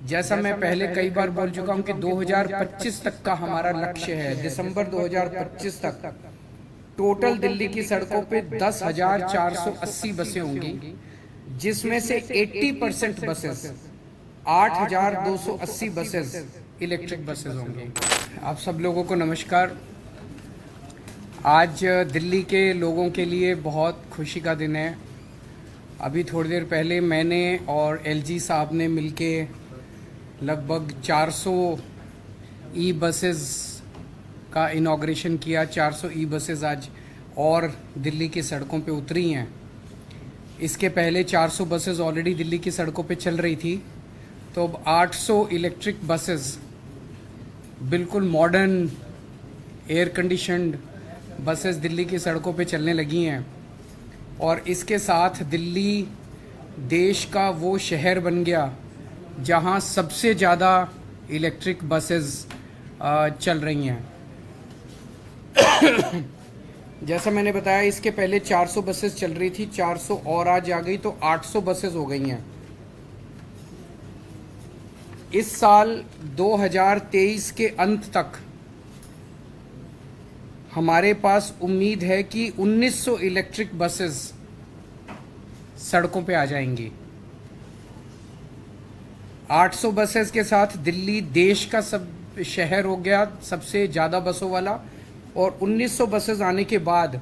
जैसा मैं पहले कई बार बोल चुका हूं कि 2025 तक का हमारा लक्ष्य है। दिसंबर 2025 तक टोटल दिल्ली की सड़कों पे 10,480 बसें होंगी, जिसमें से 80% बसेस 8,280 बसेस इलेक्ट्रिक बसेस होंगी। आप सब लोगों को नमस्कार। आज दिल्ली के लोगों के लिए बहुत खुशी का दिन है। अभी थोड़ी देर पहले मैंने और एलजी साहब ने मिलके लगभग 400 ई बसेस का इनॉग्रेशन किया। 400 ई बसेस आज और दिल्ली की सड़कों पे उतरी हैं। इसके पहले 400 बसेस ऑलरेडी दिल्ली की सड़कों पे चल रही थी, तो अब 800 इलेक्ट्रिक बसेस बिल्कुल modern air conditioned buses Delhi की सड़कों पे चलने लगी हैं। और इसके साथ दिल्ली देश का वो शहर बन गया जहां सबसे ज़्यादा इलेक्ट्रिक बसेस चल रही हैं। जैसा मैंने बताया, इसके पहले 400 बसेस चल रही थी, 400 और आज आ गई तो 800 बसेस हो गई हैं। इस साल 2023 के अंत तक हमारे पास उम्मीद है कि 1900 इलेक्ट्रिक बसेस सड़कों पे आ जाएंगी। 800 बसेस के साथ दिल्ली देश का सब शहर हो गया सबसे ज़्यादा बसों वाला, और 1900 बसेस आने के बाद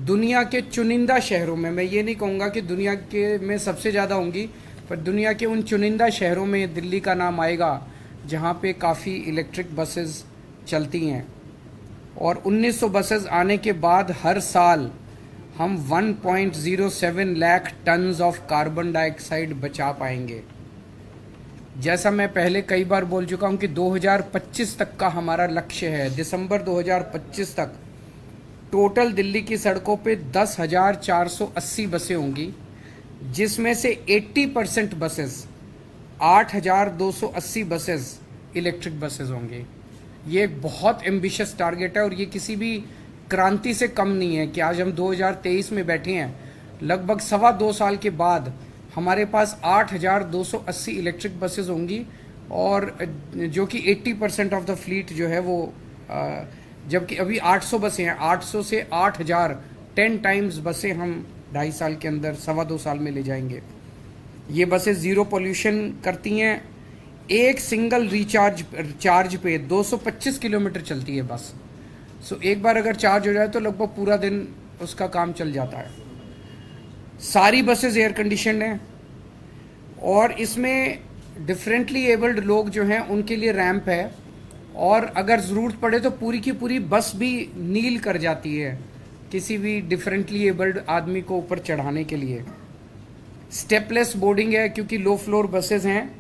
दुनिया के चुनिंदा शहरों में, मैं ये नहीं कहूँगा कि दुनिया के में सबसे ज़्यादा होंगी, पर दुनिया के उन चुनिंदा शहरों में दिल्ली का नाम आएगा जहाँ पे काफ़ी इलेक्ट्रिक बसेस चलती हैं। और 1900 बसेस आने के बाद हर साल हम 1.07 lakh tons of carbon dioxide बचा पाएंगे। जैसा मैं पहले कई बार बोल चुका हूं कि 2025 तक का हमारा लक्ष्य है। दिसंबर 2025 तक टोटल दिल्ली की सड़कों पे 10,480 बसें होंगी, जिसमें से 80% बसेस 8,280 बसेस इलेक्ट्रिक बसेस होंगी। ये एक बहुत एम्बिशियस टारगेट है और ये किसी भी क्रांति से कम नहीं है कि आज हम 2023 में बैठे हैं। लगभग 2.25 साल के बाद हमारे पास 8,280 इलेक्ट्रिक बसेस होंगी, और जो कि 80% ऑफ द फ्लीट जो है वो, जबकि अभी 800 बसें हैं, 800 से 8,000 10 टाइम्स बसें हम 2.5 साल के अंदर 2.25 साल में ले जाएंगे। ये बसें ज़ीरो पोल्यूशन करती हैं। एक सिंगल चार्ज पे 225 किलोमीटर चलती है बस। सो एक बार अगर चार्ज हो जाए तो लगभग पूरा दिन उसका काम चल जाता है। सारी बसेस एयर कंडीशनड हैं और इसमें डिफरेंटली एबल्ड लोग जो हैं उनके लिए रैंप है, और अगर ज़रूरत पड़े तो पूरी की पूरी बस भी नील कर जाती है किसी भी डिफरेंटली एबल्ड आदमी को ऊपर चढ़ाने के लिए। स्टेपलेस बोर्डिंग है क्योंकि लो फ्लोर बसेस हैं,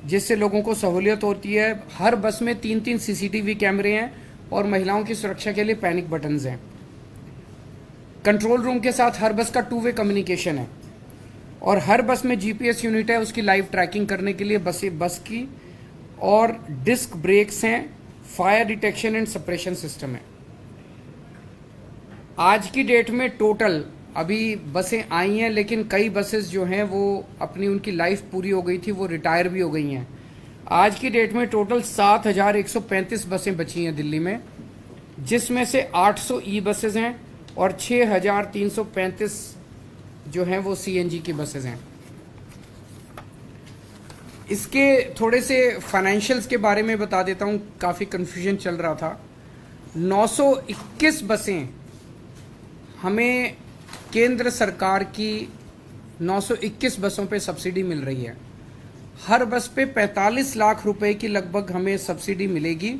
जिससे लोगों को सहूलियत होती है। हर बस में 3-3 सीसीटीवी कैमरे हैं और महिलाओं की सुरक्षा के लिए पैनिक बटन्स हैं। कंट्रोल रूम के साथ हर बस का 2 वे कम्युनिकेशन है, और हर बस में जीपीएस यूनिट है उसकी लाइव ट्रैकिंग करने के लिए बस की, और डिस्क ब्रेक्स हैं, fire detection and suppression system है। आज की डेट में टोटल अभी बसें आई हैं, लेकिन कई बसेस जो हैं वो अपनी उनकी लाइफ पूरी हो गई थी, वो रिटायर भी हो गई हैं। आज की डेट में टोटल 7,135 बसें बची हैं दिल्ली में, जिसमें से 800 ई बसेस हैं और 6,335 जो हैं वो सीएनजी की बसेस हैं। इसके थोड़े से फाइनेंशियल्स के बारे में बता देता हूँ, काफ़ी कन्फ्यूजन चल रहा था। 921 बसें हमें केंद्र सरकार की 921 बसों पे सब्सिडी मिल रही है। हर बस पे 45 लाख रुपए की लगभग हमें सब्सिडी मिलेगी,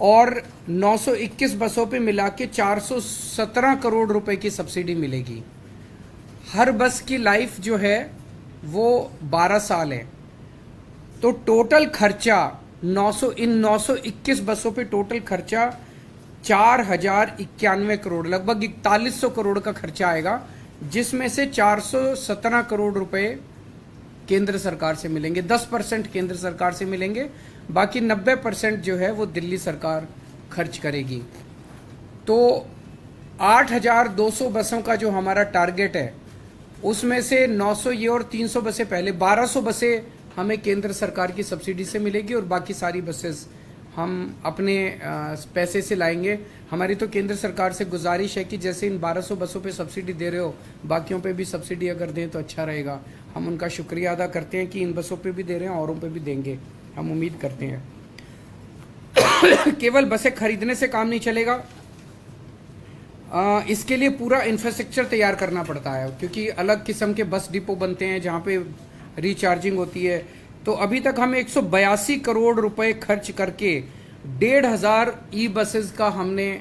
और 921 बसों पे मिला के 417 करोड़ रुपए की सब्सिडी मिलेगी। हर बस की लाइफ जो है वो 12 साल है, तो टोटल खर्चा 921 बसों पे टोटल खर्चा 4,091 करोड़, लगभग 4100 करोड़ का खर्चा आएगा, जिसमें से 417 करोड़ रुपए केंद्र सरकार से मिलेंगे। 10% केंद्र सरकार से मिलेंगे, बाकी 90% जो है वो दिल्ली सरकार खर्च करेगी। तो 8,200 बसों का जो हमारा टारगेट है उसमें से 900 ये और 300 बसें पहले, 1200 बसें हमें केंद्र सरकार की सब्सिडी से मिलेगी और बाकी सारी बसेस हम अपने पैसे से लाएंगे। हमारी तो केंद्र सरकार से गुजारिश है कि जैसे इन 1200 बसों पे सब्सिडी दे रहे हो, बाकियों पे भी सब्सिडी अगर दें तो अच्छा रहेगा। हम उनका शुक्रिया अदा करते हैं कि इन बसों पे भी दे रहे हैं, औरों पे भी देंगे, हम उम्मीद करते हैं। केवल बसें खरीदने से काम नहीं चलेगा, इसके लिए पूरा इंफ्रास्ट्रक्चर तैयार करना पड़ता है, क्योंकि अलग किस्म के बस डिपो बनते हैं जहाँ पे रिचार्जिंग होती है। तो अभी तक हम 182 करोड़ रुपए खर्च करके 1,500 ई बसेस का हमने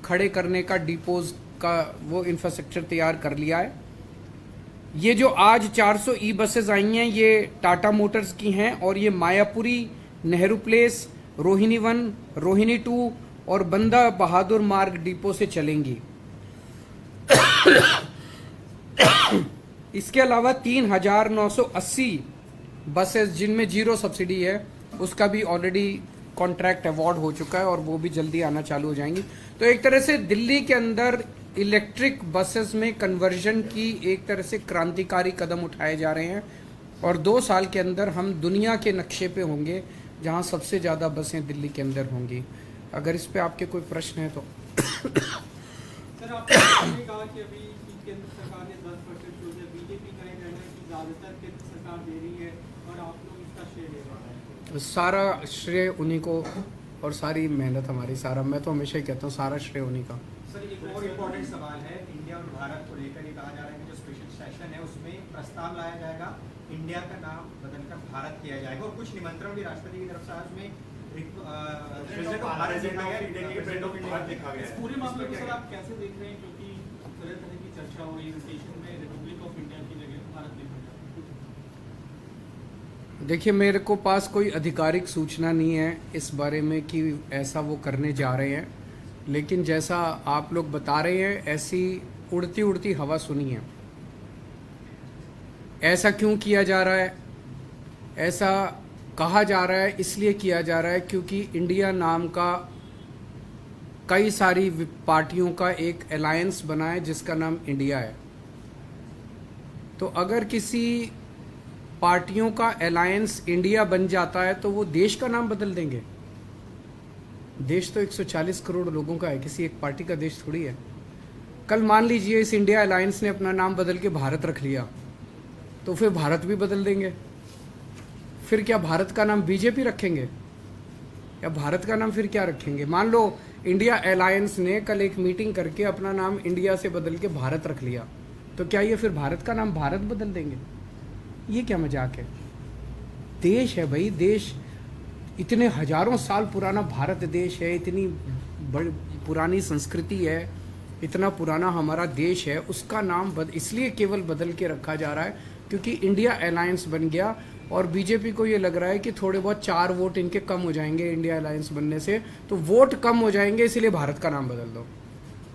खड़े करने का डिपोज का वो इंफ्रास्ट्रक्चर तैयार कर लिया है। ये जो आज 400 ई बसेस आई हैं ये टाटा मोटर्स की हैं और ये मायापुरी, नेहरू प्लेस, रोहिणी 1, रोहिणी 2 और बंदा बहादुर मार्ग डिपो से चलेंगी। इसके अलावा 3,980 बसेस जिनमें जीरो सब्सिडी है उसका भी ऑलरेडी कॉन्ट्रैक्ट अवार्ड हो चुका है और वो भी जल्दी आना चालू हो जाएंगी। तो एक तरह से दिल्ली के अंदर इलेक्ट्रिक बसेस में कन्वर्जन की एक तरह से क्रांतिकारी कदम उठाए जा रहे हैं और 2 साल के अंदर हम दुनिया के नक्शे पे होंगे जहां सबसे ज़्यादा बसें दिल्ली के अंदर होंगी। अगर इस पे आपके कोई प्रश्न है तो। सर आपने कहा कि अभी केंद्र सरकार ने 10% जो है बीजेपी का कहना है कि ज़्यादातर केंद्र सरकार दे रही है और आप लोग इसका श्रेय ले रहे हैं। सारा श्रेय उन्हीं को और सारी मेहनत हमारी, सारा, मैं तो हमेशा ही कहता हूँ सारा श्रेय उन्हीं का। सर एक और इम्पोर्टेंट सवाल है, इंडिया और भारत को लेकर ये कहा जा रहा है कि जो स्पेशल सेशन है उसमें प्रस्ताव लाया जाएगा, इंडिया का नाम बदलकर भारत किया जाएगा और कुछ निमंत्रण भी राष्ट्रपति की तरफ से आज में पूरे मामले को सर आप कैसे देख रहे हैं, क्योंकि तरह तरह की चर्चा हो रही है सेशन में रिपब्लिक ऑफ इंडिया की जगह भारत लिखा जाए। देखिए मेरे को पास कोई आधिकारिक सूचना नहीं है इस बारे में कि ऐसा वो करने जा रहे हैं, लेकिन जैसा आप लोग बता रहे हैं ऐसी उड़ती उड़ती हवा सुनी है। ऐसा क्यों किया जा रहा है, ऐसा कहा जा रहा है, इसलिए किया जा रहा है क्योंकि इंडिया नाम का कई सारी पार्टियों का एक अलायंस बना है जिसका नाम इंडिया है। तो अगर किसी पार्टियों का अलायंस इंडिया बन जाता है तो वो देश का नाम बदल देंगे। देश तो 140 करोड़ लोगों का है, किसी एक पार्टी का देश थोड़ी है। कल मान लीजिए इस इंडिया अलायंस ने अपना नाम बदल के भारत रख लिया तो फिर भारत भी बदल देंगे। फिर क्या भारत का नाम बीजेपी रखेंगे या भारत का नाम फिर क्या रखेंगे? मान लो इंडिया अलायंस ने कल एक मीटिंग करके अपना नाम इंडिया से बदल के भारत रख लिया तो क्या ये फिर भारत का नाम भारत बदल देंगे? ये क्या मजाक है? देश है भाई, देश इतने हजारों साल पुराना भारत देश है, इतनी बड़ी पुरानी संस्कृति है, इतना पुराना हमारा देश है, उसका नाम इसलिए केवल बदल के रखा जा रहा है क्योंकि इंडिया अलायंस बन गया और बीजेपी को ये लग रहा है कि थोड़े बहुत 4 वोट इनके कम हो जाएंगे इंडिया अलायंस बनने से, तो वोट कम हो जाएंगे इसलिए भारत का नाम बदल दो।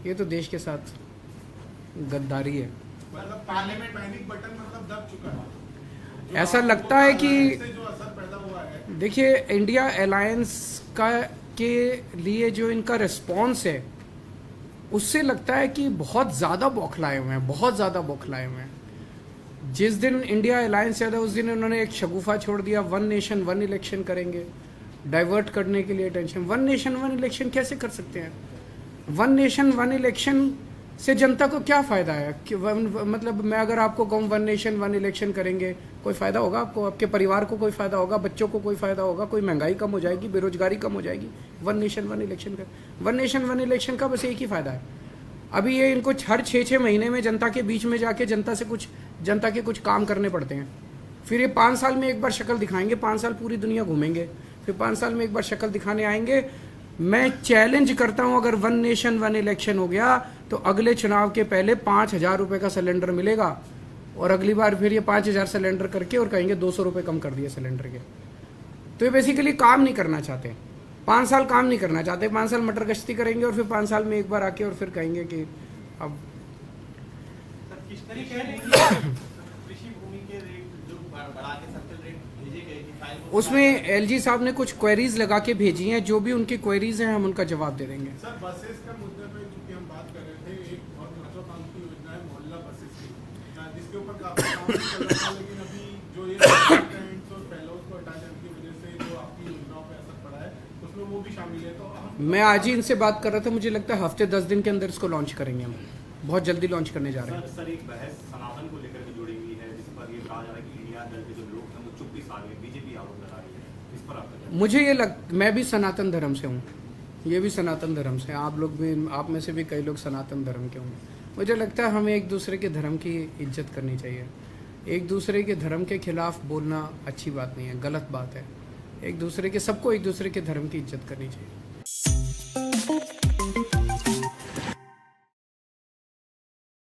ये तो देश के साथ गद्दारी है। मतलब पार्लियामेंट पैनिक बटन मतलब दब चुका है। ऐसा लगता है कि जो असर पैदा हुआ है, देखिए इंडिया अलायंस का के लिए जो इनका रिस्पॉन्स है उससे लगता है कि बहुत ज़्यादा बौखलाए हुए हैं, बहुत ज़्यादा बौखलाए हुए हैं। जिस दिन इंडिया अलायंस आया था उस दिन उन्होंने एक शगुफा छोड़ दिया, 1 नेशन 1 इलेक्शन करेंगे, डाइवर्ट करने के लिए टेंशन। 1 नेशन 1 इलेक्शन कैसे कर सकते हैं? 1 नेशन 1 इलेक्शन से जनता को क्या फ़ायदा है कि मतलब मैं अगर आपको कहूँ 1 नेशन 1 इलेक्शन करेंगे, कोई फ़ायदा होगा आपको? आपके परिवार को कोई फ़ायदा होगा? बच्चों को कोई फ़ायदा होगा? कोई महंगाई कम हो जाएगी, बेरोजगारी कम हो जाएगी? 1 नेशन 1 इलेक्शन का 1 नेशन 1 इलेक्शन का बस एक ही फ़ायदा है। अभी ये इनको हर 6-6 महीने में जनता के बीच में जाके जनता के कुछ काम करने पड़ते हैं। फिर ये 5 साल में एक बार शक्ल दिखाएंगे, 5 साल पूरी दुनिया घूमेंगे, फिर 5 साल में एक बार शक्ल दिखाने आएंगे। मैं चैलेंज करता हूं अगर 1 नेशन 1 इलेक्शन हो गया तो अगले चुनाव के पहले 5,000 रुपये का सिलेंडर मिलेगा और अगली बार फिर ये 5,000 सिलेंडर करके और कहेंगे 200 रुपये कम कर दिए सिलेंडर के। तो ये बेसिकली काम नहीं करना चाहते, 5 साल काम नहीं करना चाहते, 5 साल मटर गश्ती करेंगे और फिर 5 साल में एक बार आके और फिर कहेंगे कि अब कृषि भूमि के रेट जो बढ़ा के सबसे रेट भेजे गए कि उसमें एलजी साहब ने कुछ क्वेरीज लगा के भेजी हैं, जो भी उनकी क्वेरीज हैं हम उनका जवाब दे देंगे। सर बसेस का मुद्दे पे चूंकि हम बात कर रहे थे, एक बहुत महत्वाकांक्षी योजना है मोहल्ला बसेस की, जिसके ऊपर काम चल रहा था, लेकिन अभी जो ये कंसल्टेंट्स और फेलोज को हटा देने की वजह से जो आपकी योजनाओं पे असर पड़ा है उसमें वो भी शामिल है। तो मैं आज ही इनसे बात कर रहा था, मुझे लगता है हफ्ते 10 दिन के अंदर इसको लॉन्च करेंगे हम, बहुत जल्दी लॉन्च करने जा रहे हैं। सर एक बहस सनातन को लेकर के जुड़ी हुई है, जिस पर ये कहा जा रहा है कि इंडिया दल के जो लोग हैं वो चुप्पी साध रहे हैं, बीजेपी आरोप लगा रही है, इस पर आपका क्या? मुझे ये मैं भी सनातन धर्म से हूँ, ये भी सनातन धर्म से, आप लोग भी, आप में से भी कई लोग सनातन धर्म के होंगे। मुझे लगता है हमें एक दूसरे के धर्म की इज्जत करनी चाहिए। एक दूसरे के धर्म के खिलाफ बोलना अच्छी बात नहीं है, गलत बात है। एक दूसरे के, सबको एक दूसरे के धर्म की इज्जत करनी चाहिए।